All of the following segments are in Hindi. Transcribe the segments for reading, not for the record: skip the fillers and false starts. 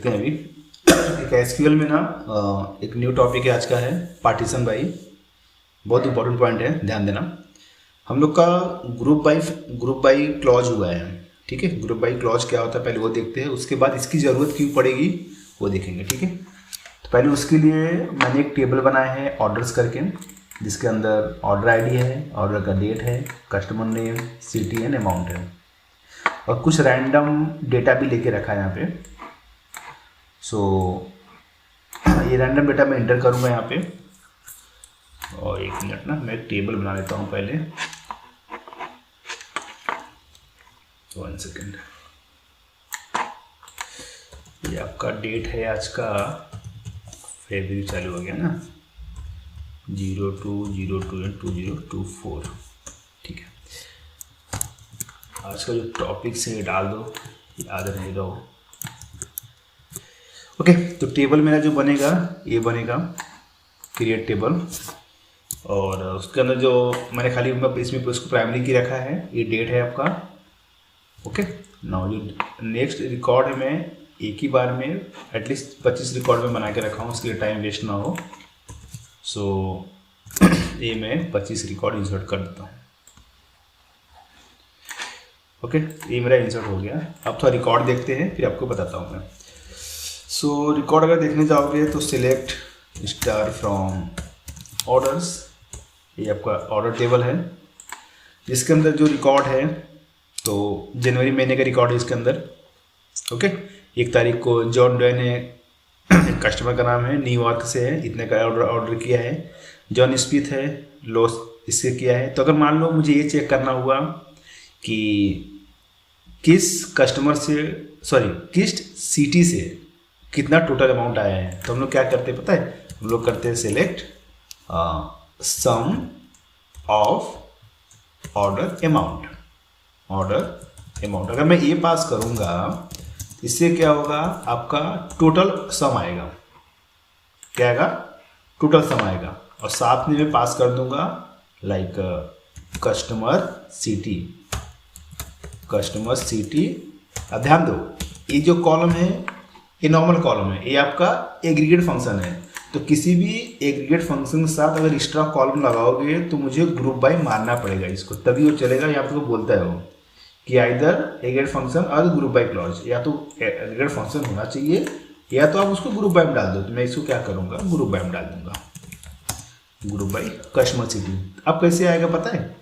देखते हैं अभी। एक एसक्यूएल में ना एक न्यू टॉपिक है आज का, है पार्टीशन बाई। बहुत इंपॉर्टेंट पॉइंट है, ध्यान देना। हम लोग का ग्रुप बाई क्लॉज हुआ है, ठीक है। ग्रुप बाई क्लॉज क्या होता है पहले वो देखते हैं, उसके बाद इसकी ज़रूरत क्यों पड़ेगी वो देखेंगे, ठीक है। तो पहले उसके लिए मैंने एक टेबल बनाया है ऑर्डर्स करके, जिसके अंदर ऑर्डर आईडी है, ऑर्डर का डेट है, customer name, city and amount है, और कुछ रैंडम डेटा भी लेके रखा है यहाँ पे। ये रैंडम डेटा मैं इंटर करूँगा यहाँ पे। और एक मिनट ना, मैं एक टेबल बना लेता हूँ पहले, 1 सेकेंड। ये आपका डेट है आज का, फरवरी चालू हो गया ना, 02/02/2024, ठीक है। आज का जो टॉपिक से डाल दो, याद रहेगा वो। ओके, तो टेबल मेरा जो बनेगा ये बनेगा क्रिएट टेबल, और उसके अंदर जो मैंने खाली इसमें उसको प्राइमरी की रखा है, ये डेट है आपका। ओके, नाउ जो नेक्स्ट रिकॉर्ड है मैं एक ही बार में एटलीस्ट 25 रिकॉर्ड में बना के रखा हूँ, इसके लिए टाइम वेस्ट ना हो। ये मैं 25 रिकॉर्ड इंसर्ट कर देता हूँ। ओके, ये मेरा इंसर्ट हो गया। अब थोड़ा रिकॉर्ड देखते हैं, फिर आपको बताता हूँ मैं। रिकॉर्ड अगर देखने जाओगे तो सिलेक्ट स्टार फ्रॉम ऑर्डर्स, ये आपका ऑर्डर टेबल है, जिसके अंदर जो रिकॉर्ड है तो जनवरी महीने का रिकॉर्ड है इसके अंदर। ओके, 1 तारीख को जॉन डे ने, कस्टमर का नाम है, न्यूयॉर्क से है, इतने का ऑर्डर किया है। जॉन स्मिथ है, लॉस इससे किया है। तो अगर मान लो मुझे ये चेक करना हुआ कि किस कस्टमर से, किस सिटी से कितना टोटल अमाउंट आया है, तो हम लोग क्या करते हैं पता है, हम लोग करते हैं select sum of order amount. अगर मैं ये पास करूंगा, इससे क्या होगा, आपका टोटल सम आएगा। क्या आएगा? टोटल सम आएगा। और साथ में मैं पास कर दूंगा लाइक कस्टमर सिटी। अब ध्यान दो, ये जो कॉलम है ये नॉर्मल कॉलम है, ये आपका एग्रीगेट फंक्शन है। तो किसी भी एग्रीगेट फंक्शन के साथ अगर एक्स्ट्रा कॉलम लगाओगे तो मुझे ग्रुप बाय मानना पड़ेगा इसको, तभी वो चलेगा। यहाँ पे बोलता है वो कि आइदर एग्रीगेट फंक्शन और ग्रुप बाय क्लॉज, या तो एग्रीगेट फंक्शन होना चाहिए या तो आप उसको ग्रुप बाय में डाल दो। तो मैं इसको क्या करूँगा, ग्रुप बाय में डाल दूंगा, ग्रुप बाय कस्टमर सिटी। अब कैसे आएगा पता है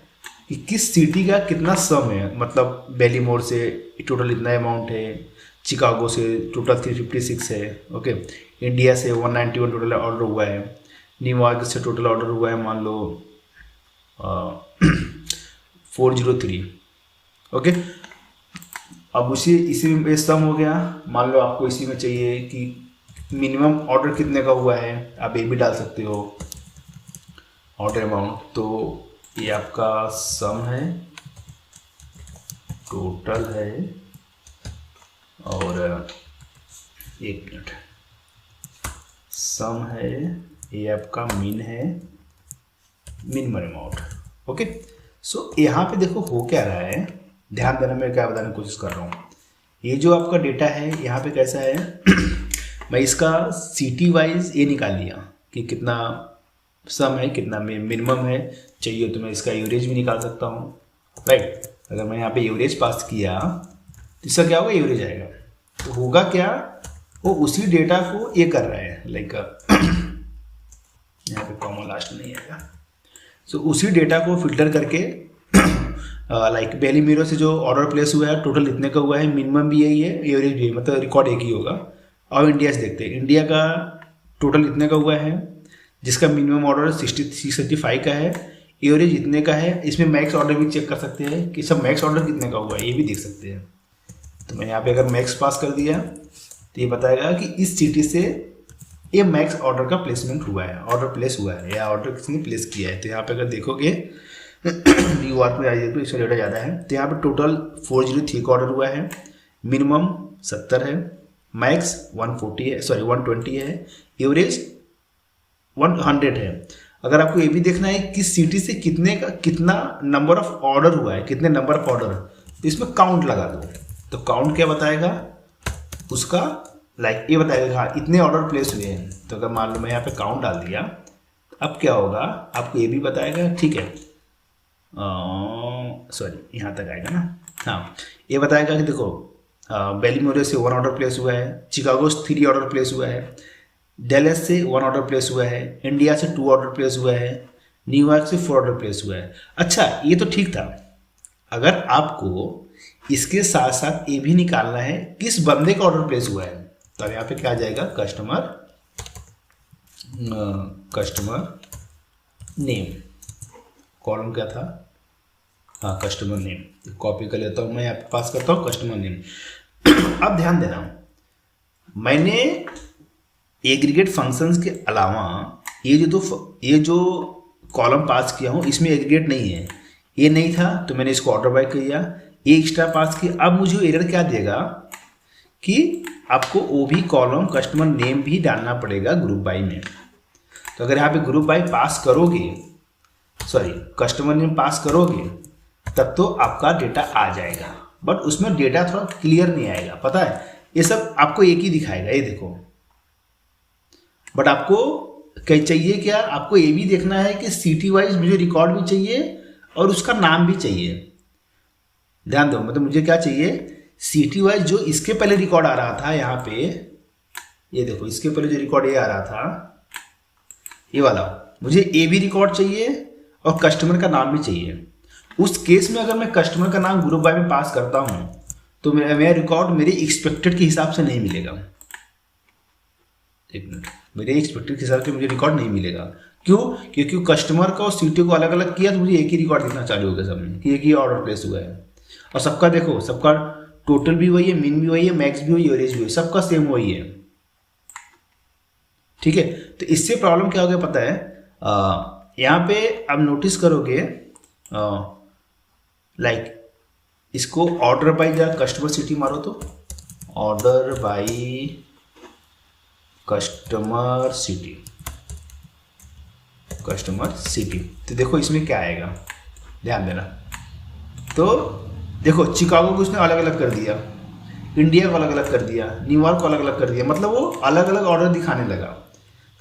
कि किस सिटी का कितना सम है, मतलब बेलीमोर से टोटल इतना अमाउंट है, चिकागो से टोटल 356 है, ओके, इंडिया से 191 टोटल ऑर्डर हुआ है, न्यूयॉर्क से टोटल ऑर्डर हुआ है मान लो 403, ओके। अब इसी में सम हो गया। मान लो आपको इसी में चाहिए कि मिनिमम ऑर्डर कितने का हुआ है, आप ये भी डाल सकते हो ऑर्डर अमाउंट। तो ये आपका सम है, टोटल है, और 1 मिनट, सम है, ये आपका मिन है, मिनिमम अमाउंट। ओके, यहाँ पे देखो हो क्या रहा है, ध्यान देना, मैं क्या बताने की कोशिश कर रहा हूँ। ये जो आपका डेटा है यहाँ पे कैसा है मैं इसका सिटी वाइज ये निकाल लिया कि कितना सम है, कितना मिनिमम है। चाहिए तो मैं इसका एवरेज भी निकाल सकता हूँ, राइट। अगर मैं यहाँ पे एवरेज पास किया तो इसका क्या होगा, एवरेज आएगा। तो होगा क्या, वो उसी डेटा को ये कर रहा है, लाइक यहाँ पे कॉमा लास्ट में नहीं आएगा। उसी डेटा को फिल्टर करके लाइक बेलीमीरो से जो ऑर्डर प्लेस हुआ है टोटल इतने का हुआ है, मिनिमम भी यही है, एवरेज भी, मतलब रिकॉर्ड एक ही होगा। और इंडिया से देखते हैं, इंडिया का टोटल इतने का हुआ है, जिसका मिनिमम ऑर्डर 665 का है, एवरेज इतने का है। इसमें मैक्स ऑर्डर भी चेक कर सकते हैं कि सब मैक्स ऑर्डर कितने का हुआ है, ये भी देख सकते हैं। तो मैं यहाँ पे अगर मैक्स पास कर दिया तो ये बताएगा कि इस सिटी से ये मैक्स ऑर्डर का प्लेसमेंट हुआ है, ऑर्डर प्लेस हुआ है, या ऑर्डर किसने प्लेस किया है। तो यहाँ पे अगर देखोगे न्यूयॉर्क में आइए तो इसका डेटा ज़्यादा है। तो यहाँ पे टोटल 403 का ऑर्डर हुआ है, मिनिमम 70 है, मैक्स 140 है, 120 है, एवरेज 100 है। अगर आपको ये भी देखना है किस सिटी से कितना नंबर ऑफ ऑर्डर हुआ है, कितने नंबर ऑफ ऑर्डर, तो इसमें काउंट लगा दो। तो काउंट क्या बताएगा, उसका लाइक ये बताएगा हाँ इतने ऑर्डर प्लेस हुए हैं। तो अगर मान लो मैं यहाँ पे काउंट डाल दिया, अब क्या होगा आपको ये भी बताएगा, ठीक है, सॉरी यहाँ तक आएगा ना, हाँ ये बताएगा कि देखो बेलीमोरियो से 1 ऑर्डर प्लेस हुआ है, चिकागो से 3 ऑर्डर प्लेस हुआ है, डेलस से 1 ऑर्डर प्लेस हुआ है, इंडिया से 2 ऑर्डर प्लेस हुआ है, न्यूयॉर्क से 4 ऑर्डर प्लेस हुआ है। अच्छा ये तो ठीक था, अगर आपको इसके साथ साथ ये भी निकालना है किस बंदे का ऑर्डर प्लेस हुआ है, तो यहाँ पे क्या आ जाएगा, कस्टमर नेम, कॉलम क्या था, हाँ कस्टमर नेम, कॉपी कर लेता हूँ मैं, यहाँ पे पास करता हूँ कस्टमर नेम। अब ध्यान देना, मैंने एग्रीगेट फंक्शंस के अलावा ये जो कॉलम पास किया हूँ इसमें एग्रीगेट नहीं है, ये नहीं था तो मैंने इसको ऑर्डर बाय किया, ये एक्स्ट्रा पास किया। अब मुझे एरर क्या देगा कि आपको वो भी कॉलम कस्टमर नेम भी डालना पड़ेगा ग्रुप बाय में। तो अगर यहाँ पे ग्रुप बाय पास करोगे, सॉरी कस्टमर नेम पास करोगे, तब तो आपका डेटा आ जाएगा, बट उसमें डेटा थोड़ा क्लियर नहीं आएगा, पता है, ये सब आपको एक ही दिखाएगा, ये देखो, बट आपको क्या चाहिए, क्या आपको ये भी देखना है कि सिटी वाइज मुझे रिकॉर्ड भी चाहिए और उसका नाम भी चाहिए। ध्यान दो, मतलब मुझे क्या चाहिए, सिटी वाइज जो इसके पहले रिकॉर्ड आ रहा था यहाँ पे, ये देखो इसके पहले जो रिकॉर्ड ये आ रहा था, ये वाला, मुझे ए भी रिकॉर्ड चाहिए और कस्टमर का नाम भी चाहिए। उस केस में अगर मैं कस्टमर का नाम ग्रुप बाय में पास करता हूँ तो मेरा रिकॉर्ड मेरे एक्सपेक्टेड के हिसाब से नहीं मिलेगा। एक मिनट, मेरे एक्सपेक्टेड के हिसाब से मुझे रिकॉर्ड नहीं मिलेगा। क्यों? क्योंकि कस्टमर का और सिटी को अलग अलग किया तो मुझे एक ही रिकॉर्ड दिखना चालू हो गया सब में कि एक ही ऑर्डर प्लेस हुआ है, और सबका देखो, सबका टोटल भी वही है, मिन भी वही है, मैक्स भी वही है, एवरेज भी वही, सबका सेम वही है, ठीक है। तो इससे प्रॉब्लम क्या हो गया पता है, यहाँ पे अब नोटिस करोगे लाइक इसको ऑर्डर बाय जरा कस्टमर सिटी मारो तो, ऑर्डर बाय कस्टमर सिटी, तो देखो इसमें क्या आएगा, ध्यान देना। तो देखो चिकागो को उसने अलग अलग कर दिया, इंडिया को अलग अलग कर दिया, न्यूयॉर्क को अलग अलग कर दिया, मतलब वो अलग अलग ऑर्डर दिखाने लगा।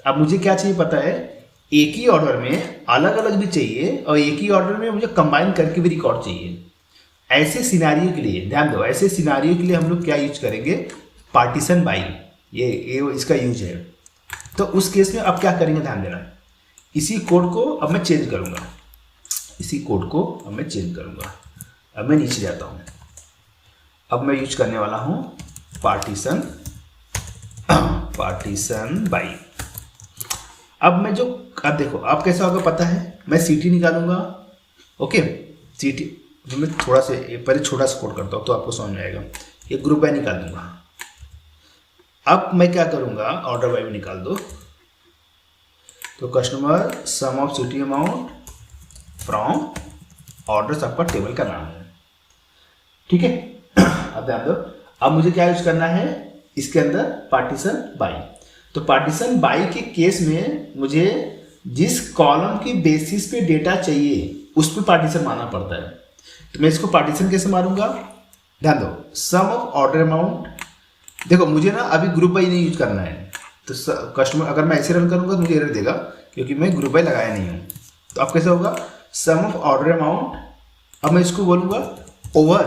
अब मुझे क्या चाहिए पता है, एक ही ऑर्डर में अलग अलग भी चाहिए और एक ही ऑर्डर में मुझे कंबाइन करके भी रिकॉर्ड चाहिए। ऐसे सिनारियो के लिए ध्यान दो, ऐसे सिनारियो के लिए हम लोग क्या यूज करेंगे, पार्टीशन बाई, ये इसका यूज है। तो उस केस में अब क्या करेंगे, ध्यान देना, इसी कोड को अब मैं चेंज करूंगा, अब मैं नीचे जाता हूं, अब मैं यूज करने वाला हूं पार्टीशन बाई। अब मैं जो, अब देखो अब कैसा होगा पता है, मैं सिटी निकालूंगा, ओके सिटी मैं थोड़ा से पहले छोटा सा कोड करता हूँ तो आपको समझ में आएगा। ये ग्रुप बाय निकाल दूंगा। अब मैं क्या करूंगा, ऑर्डर बाय में निकाल दो, तो customer sum of city amount from orders आपका टेबल का नाम है, ठीक है। अब ध्यान दो, अब मुझे क्या यूज करना है इसके अंदर, पार्टीशन बाय। तो पार्टीशन बाय के केस में मुझे जिस कॉलम की बेसिस पे डेटा चाहिए उस पर पार्टीशन मारना पड़ता है। तो मैं इसको पार्टीशन कैसे मारूंगा, ध्यान दो, सम ऑफ ऑर्डर अमाउंट, देखो मुझे ना अभी ग्रुप बाय नहीं यूज करना है, तो कस्टमर अगर मैं ऐसे रन करूंगा तो मुझे एरर देगा क्योंकि मैं ग्रुप बाय लगाया नहीं हूँ। तो अब कैसे होगा, सम ऑफ ऑर्डर अमाउंट, अब मैं इसको बोलूंगा ओवर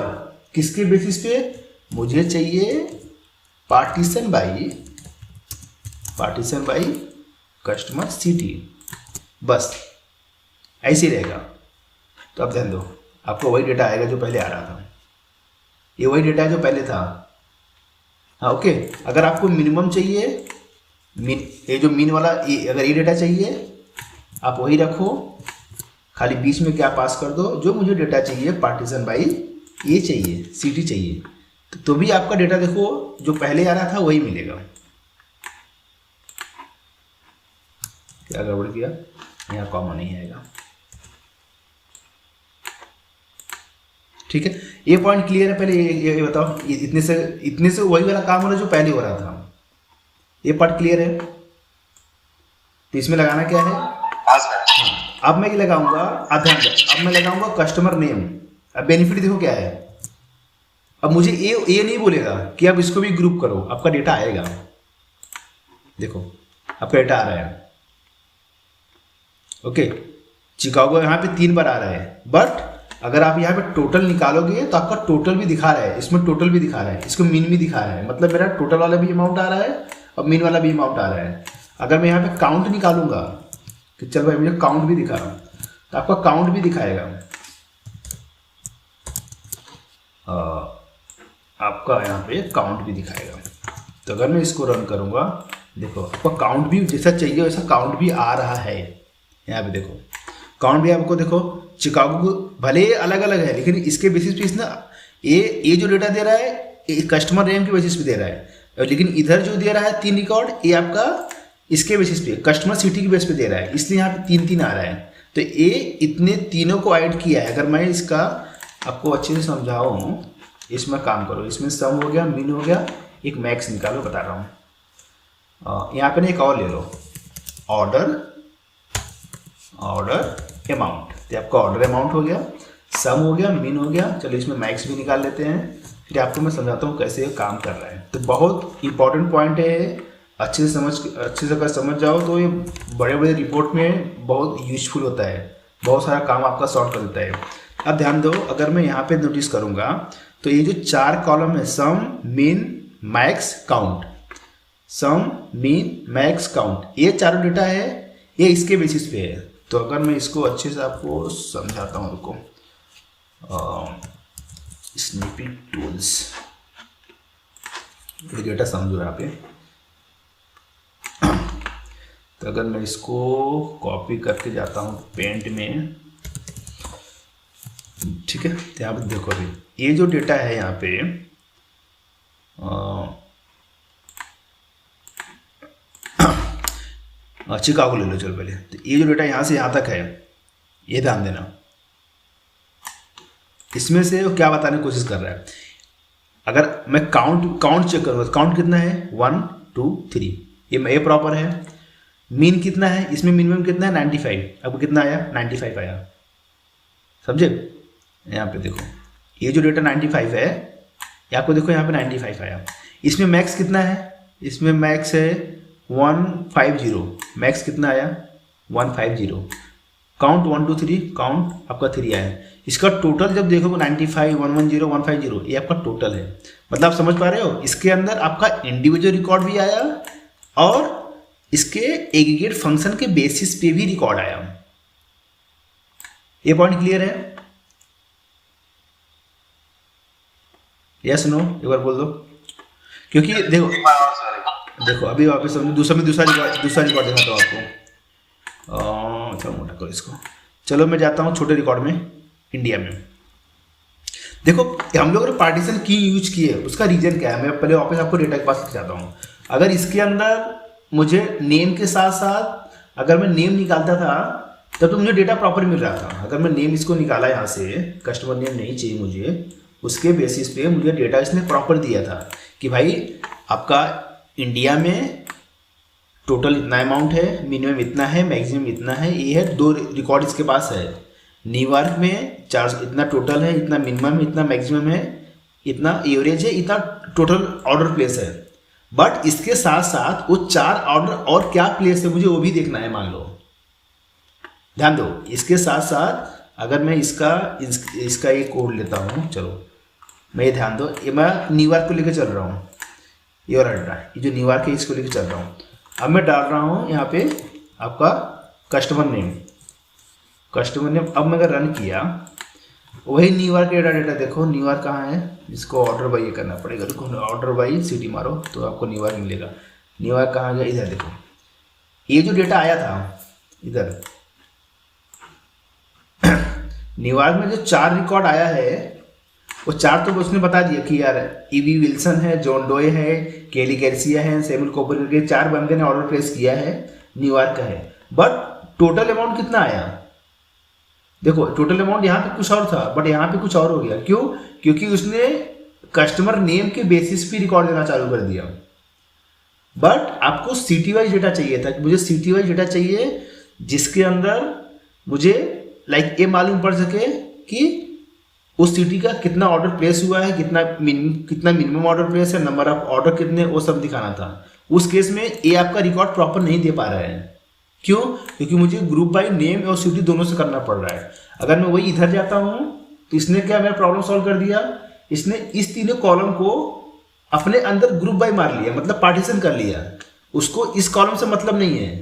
किसके बेसिस पे, मुझे चाहिए पार्टीशन बाई कस्टमर सिटी, बस ऐसे ही रहेगा। तो अब ध्यान दो, आपको वही डेटा आएगा जो पहले आ रहा था, ये वही डेटा है जो पहले था, हाँ ओके। अगर आपको मिनिमम चाहिए, ये जो मीन वाला अगर ये डेटा चाहिए आप वही रखो, खाली बीच में क्या पास कर दो, जो मुझे डेटा चाहिए पार्टीशन बाई ये चाहिए, सिटी चाहिए, तो भी आपका डेटा देखो जो पहले आ रहा था वही मिलेगा। क्या गड़बड़ किया, यहाँ कॉमा नहीं आएगा, ठीक है। ये पॉइंट क्लियर है, पहले ये बताओ, इतने से वही वाला काम हो रहा है जो पहले हो रहा था, ये पार्ट क्लियर है। तो इसमें लगाना क्या है, अब मैं ये लगाऊंगा, अब मैं लगाऊंगा कस्टमर नेम। अब बेनिफिट देखो क्या है, अब मुझे ये नहीं बोलेगा कि अब इसको भी ग्रुप करो, आपका डेटा आएगा। देखो आपका डेटा आ रहा है, ओके। चिकागो यहाँ पे 3 बार आ रहा है, बट अगर आप यहाँ पे टोटल निकालोगे तो आपका टोटल भी दिखा रहा है, इसमें टोटल भी दिखा रहा है, इसको मीन भी दिखा रहा है, मतलब मेरा टोटल वाला भी अमाउंट आ रहा है और मीन वाला भी अमाउंट आ रहा है। अगर मैं यहाँ पे काउंट निकालूंगा कि चल भाई मुझे काउंट भी दिखा रहा हूँ, तो आपका काउंट भी दिखाएगा, आपका यहाँ पे काउंट भी दिखाएगा। तो अगर मैं इसको रन करूँगा, देखो आपका काउंट भी जैसा चाहिए वैसा काउंट भी आ रहा है। यहाँ पे देखो काउंट भी आपको, देखो चिकागो को भले अलग अलग है लेकिन इसके बेसिस पे इसने ये जो डेटा दे रहा है कस्टमर नेम के बेसिस पे दे रहा है, लेकिन इधर जो दे रहा है 3 रिकॉर्ड ये आपका इसके बेसिस पे कस्टमर सिटी के बेस पे दे रहा है, इसलिए यहाँ पे 3-3 आ रहा है। तो ये इतने तीनों को ऐड किया है। अगर मैं इसका आपको अच्छे से समझाऊँ, इसमें काम करो, इसमें सम हो गया, मीन हो गया, एक मैक्स निकालो, बता रहा हूँ। यहाँ पे ना एक और ले लो, ऑर्डर अमाउंट, तो आपका ऑर्डर अमाउंट हो गया, सम हो गया, मीन हो गया। चलो इसमें मैक्स भी निकाल लेते हैं, फिर आपको मैं समझाता हूँ कैसे ये काम कर रहा है। तो बहुत इंपॉर्टेंट पॉइंट है, अच्छे से अगर समझ जाओ तो ये बड़े बड़े रिपोर्ट में बहुत यूजफुल होता है, बहुत सारा काम आपका सॉर्ट कर देता है। अब ध्यान दो, अगर मैं यहाँ पे नोटिस करूँगा तो ये जो 4 कॉलम है, सम मीन मैक्स काउंट, सम मीन मैक्स काउंट, ये चारों डेटा है, ये इसके बेसिस पे है। तो अगर मैं इसको अच्छे से आपको समझाता हूँ, रुको, स्निपी टूल्स, ये डेटा समझो यहाँ पे। तो अगर मैं इसको कॉपी करके जाता हूँ पेंट में, ठीक है, तो यहाँ पे देखो अभी ये जो डेटा है यहाँ पे चिकागो ले लो, चलो पहले। तो ये जो डेटा यहाँ से यहाँ तक है, ये ध्यान देना, इसमें से वो क्या बताने की कोशिश कर रहा है। अगर मैं काउंट चेक करूँगा, काउंट कितना है 1 2 3, ये प्रॉपर है। मीन कितना है, इसमें मिनिमम कितना है 95, अब कितना आया 95 आया, समझे। यहाँ पे देखो ये जो डेटा 95 है, ये आपको देखो यहाँ पे 95 आया। इसमें मैक्स कितना है, इसमें मैक्स है 150, मैक्स कितना आया 150। काउंट 1 2 3, काउंट आपका 3 आया। इसका टोटल जब देखोगे 95 110 150, ये आपका टोटल है। मतलब आप समझ पा रहे हो, इसके अंदर आपका इंडिविजुअल रिकॉर्ड भी आया और इसके एग्रीगेट फंक्शन के बेसिस पे भी रिकॉर्ड आया। ये पॉइंट क्लियर है? यस नो, एक बार बोल दो, क्योंकि देखो अभी वापस दूसरा रिकॉर्ड दिखाता हूँ आपको। चलो मोटा करो इसको। चलो मैं जाता हूँ छोटे रिकॉर्ड में, इंडिया में। देखो हम लोग ने पार्टीशन की यूज की है, उसका रीजन क्या है, मैं पहले वापस आपको डेटा के पास जाता हूँ। अगर इसके अंदर मुझे नेम के साथ साथ अगर मैं नेम निकालता था तब तो मुझे डेटा प्रॉपर मिल रहा था। अगर मैं नेम इसको निकाला यहाँ से, कस्टमर नेम नहीं चाहिए मुझे, उसके बेसिस पे मुझे डेटा इसने प्रॉपर दिया था कि भाई आपका इंडिया में टोटल इतना अमाउंट है, मिनिमम इतना है, मैक्सिमम इतना है, ये है 2 रिकॉर्ड इसके पास है। न्यूयॉर्क में 4 इतना टोटल है, इतना मिनिमम है, इतना मैक्सिमम है, इतना एवरेज है, इतना टोटल ऑर्डर प्लेस है। बट इसके साथ साथ वो 4 ऑर्डर और क्या प्लेस है मुझे वो भी देखना है। मान लो, ध्यान दो, इसके साथ साथ अगर मैं इसका एक कोड लेता हूँ, चलो मैं ये ध्यान दो, ये मैं न्यूयॉर्क को लेकर चल रहा हूँ, ये और हट रहा है, ये जो न्यूयॉर्क है इसको लेकर चल रहा हूँ। अब मैं डाल रहा हूँ यहाँ पे आपका कस्टमर नेम। अब मैं अगर रन किया, वही न्यूयॉर्क का डेटा देखो, न्यूयॉर्क कहाँ है, इसको ऑर्डर बाई करना पड़ेगा। देखो ऑर्डर बाई सिटी मारो तो आपको न्यूयॉर्क मिलेगा। न्यूयॉर्क कहाँ गया, इधर देखो, ये जो डेटा आया था इधर न्यूयॉर्क में जो 4 रिकॉर्ड आया है, वो 4 तो उसने बता दिया कि यार ईवी विल्सन है, जॉन डोए है, केली गार्सिया है, सैमुअल कॉपर के 4 बंदे ने ऑर्डर प्लेस किया है, न्यूयॉर्क का है। बट टोटल अमाउंट कितना आया, देखो टोटल अमाउंट यहाँ पे कुछ और था बट यहाँ पे कुछ और हो गया। क्यों? क्योंकि उसने कस्टमर नेम के बेसिस पे रिकॉर्ड देना चालू कर दिया। बट आपको सिटी वाइज डेटा चाहिए था, मुझे सिटी वाइज डेटा चाहिए जिसके अंदर मुझे ये मालूम पड़ सके कि उस सिटी का कितना ऑर्डर प्लेस हुआ है, कितना मिनिमम ऑर्डर प्लेस है, नंबर ऑफ ऑर्डर कितने, वो सब दिखाना था। उस केस में ए आपका रिकॉर्ड प्रॉपर नहीं दे पा रहा है। क्यों? क्योंकि मुझे ग्रुप बाय नेम और सिटी दोनों से करना पड़ रहा है। अगर मैं वही इधर जाता हूँ तो इसने क्या मेरा प्रॉब्लम सॉल्व कर दिया, इसने इस तीनों कॉलम को अपने अंदर ग्रुप बाय मार लिया, मतलब पार्टीशन कर लिया। उसको इस कॉलम से मतलब नहीं है,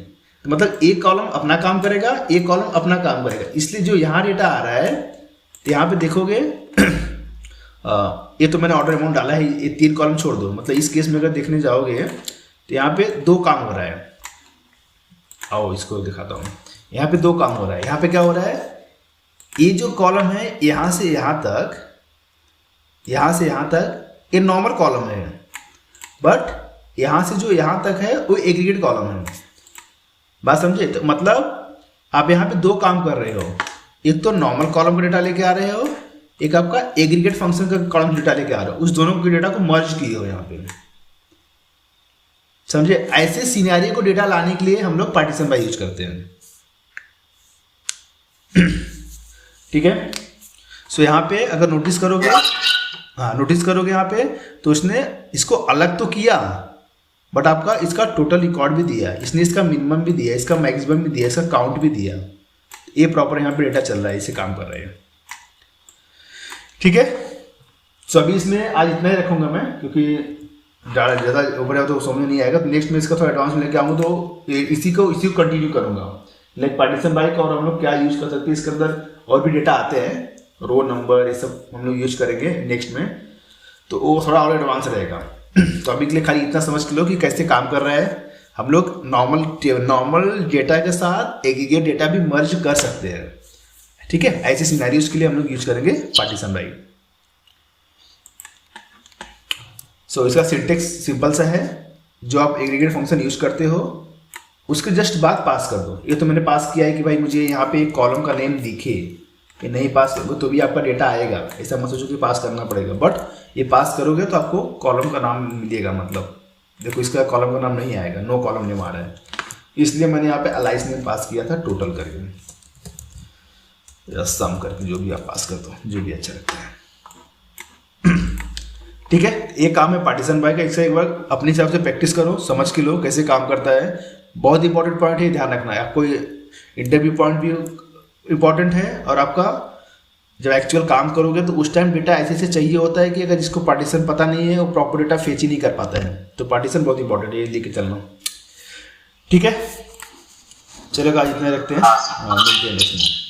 तो मतलब एक कॉलम अपना काम करेगा, एक कॉलम अपना काम करेगा। इसलिए जो यहाँ डेटा आ रहा है तो यहाँ पे देखोगे ये तो मैंने ऑर्डर अमाउंट डाला है, ये 3 कॉलम छोड़ दो। मतलब इस केस में अगर देखने जाओगे तो यहाँ पे 2 काम हो रहा है। आओ इसको दिखाता हूँ। यहाँ पे 2 काम हो रहा है। यहाँ पे क्या हो रहा है, ये जो कॉलम है यहाँ से यहाँ तक, यहाँ से यहाँ तक ये नॉर्मल कॉलम है, बट यहाँ से जो यहाँ तक है वो एग्रीगेट कॉलम है। बात समझे? तो मतलब आप यहाँ पे 2 काम कर रहे हो, एक तो नॉर्मल कॉलम का डेटा लेके आ रहे हो, एक आपका एग्रीगेट फंक्शन का कॉलम डेटा लेके आ रहे हो। उस दोनों के डेटा को मर्ज किए हो यहाँ पे, समझे? ऐसे सिनेरियो को डेटा लाने के लिए हम लोग पार्टीशन बाय यूज करते हैं। ठीक है। सो यहाँ पे अगर नोटिस करोगे, हाँ नोटिस करोगे यहाँ पे, तो उसने इसको अलग तो किया बट आपका इसका टोटल रिकॉर्ड भी दिया, इसने इसका मिनिमम भी दिया, इसका मैक्सिमम भी दिया, इसका काउंट भी दिया। ये प्रॉपर यहाँ पे डेटा चल रहा है, इसे काम कर रहे हैं। ठीक है। सो अभी इसमें आज इतना ही रखूंगा मैं, क्योंकि ज़्यादा ऊपर जाओ तो समझ नहीं आएगा। तो नेक्स्ट में इसका थोड़ा एडवांस में लेके आऊँ तो इसी को कंटिन्यू करूँगा। लाइक पार्टीशन बाय का और हम लोग क्या यूज कर सकते हैं, इसके अंदर और भी डेटा आते हैं, रो नंबर, ये सब हम लोग यूज करेंगे नेक्स्ट में, तो वो थोड़ा और एडवांस रहेगा। तो अभी के लिए खाली इतना समझ के लो कि कैसे काम कर रहा है। हम लोग नॉर्मल डेटा के साथ एग्रीगेट डेटा भी मर्ज कर सकते हैं। ठीक है। ऐसे सिनेरियोज के लिए हम लोग यूज करेंगे पार्टीशन बाय। सो इसका सिंटेक्स सिंपल सा है, जो आप एग्रीगेट फंक्शन यूज करते हो उसके जस्ट बाद पास कर दो। ये तो मैंने पास किया है कि भाई मुझे यहाँ पे एक कॉलम का नेम दिखे, ये नहीं पास करोगे तो भी आपका डेटा आएगा। ऐसा मत सोचो कि पास करना पड़ेगा, बट ये पास करोगे तो आपको कॉलम का नाम मिलेगा। मतलब देखो इसका कॉलम का नाम नहीं आएगा, नो कॉलम नेम आ रहा है, इसलिए मैंने यहाँ पे अलाइस नेम पास किया था टोटल करके, या सम करके, जो भी आप पास कर दो, जो भी अच्छा लगता है। ठीक है। ये काम है पार्टीशन बाय का। एक बार अपने हिसाब से प्रैक्टिस करो, समझ के लो कैसे काम करता है। बहुत इंपॉर्टेंट पॉइंट है, ध्यान रखना है आपको। इंटरव्यू पॉइंट भी इम्पॉर्टेंट है, और आपका जब एक्चुअल काम करोगे तो उस टाइम डेटा ऐसे चाहिए होता है कि अगर जिसको पार्टीशन पता नहीं है वो प्रॉपर डेटा फेच ही नहीं कर पाता है। तो पार्टीशन बहुत इंपॉर्टेंट है, ये लेके चलना। ठीक है, चलेगा आज इतना रखते हैं। हाँ, मिलते हैं नेक्स्ट में।